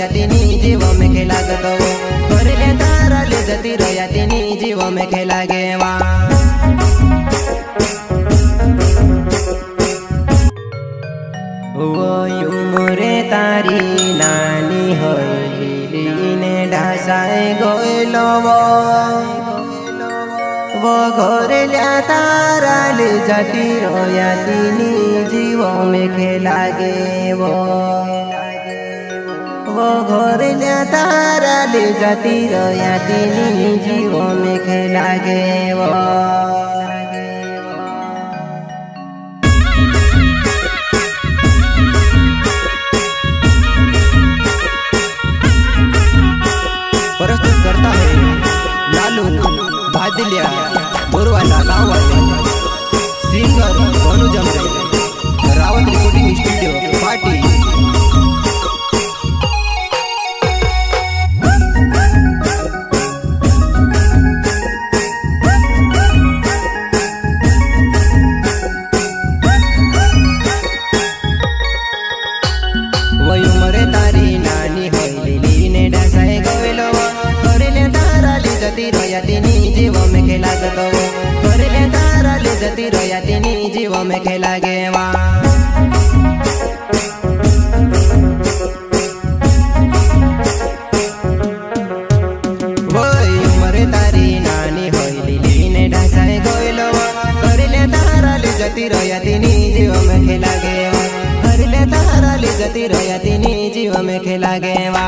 रोया तिनी जीव में खेला गतो करले तारा ले जती रोया तिनी जीव में खेला गेवा उमरे तारी नानी होली ने ढासाए गोइलो वो घोरल्या तारा ले जाती रोया तिनी जीवों में खेला गे वो घोरल्या तारा ले जाती रोया तिनी जीवों में खेला गे वो प्रस्तुत करता है लालू भादलिया बोरवाला गाँव वाले singer Bhanu Jamre Rawat recording studio party उमरे तारी नानी होइली ने ढासाए गोइलो करले तारा ले जती रोया तिनी जीव में खेला गतो करले तारा ले जती रोया तिनी जीव में खेला गेवा उमरे तारी नानी होइली ने ढासाए गोइलो करले तारा ले जती रोया तिनी जीव में खेला गेवा करले तारा ले जती रोया तिनी जीव में खेला गेवा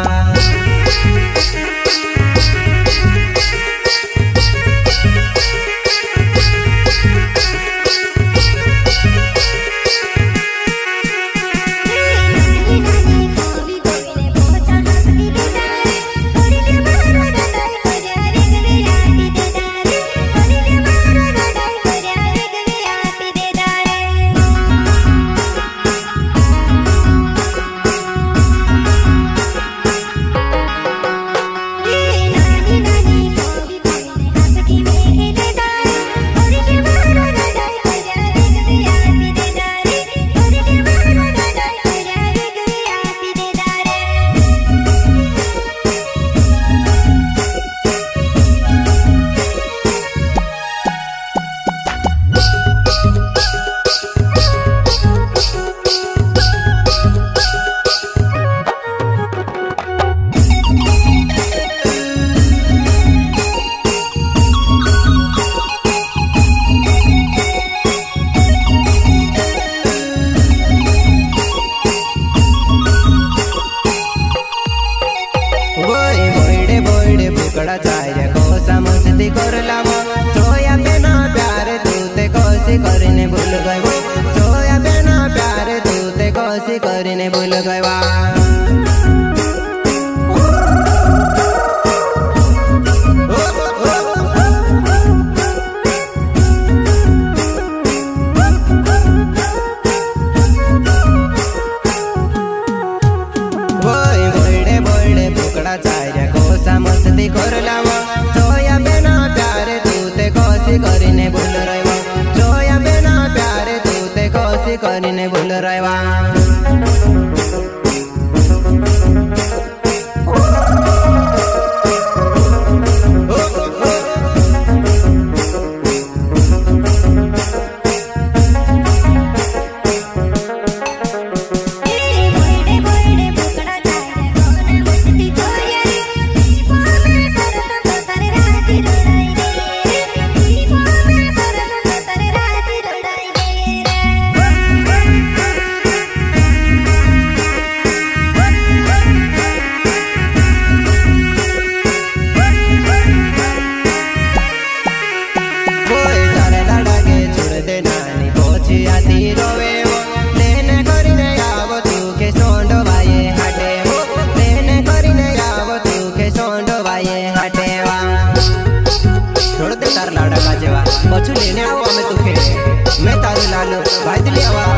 बुकड़ा चाय को समझती कर लावो सोया बिना प्यार तू ते कोसी करने भूल गयो सोया बिना प्यार तू ते कोसी करने भूल गयो बुकड़ा चाय को समझती कर लावो सोया बिना प्यार तू ते कोसी करने भूल रहो सोया बिना प्यार तू ते कोसी करने भूल रहा तार लाडा का जेवा पछू लेने आओ हमें तुखे मैं तारू लालो भाई दिलिया।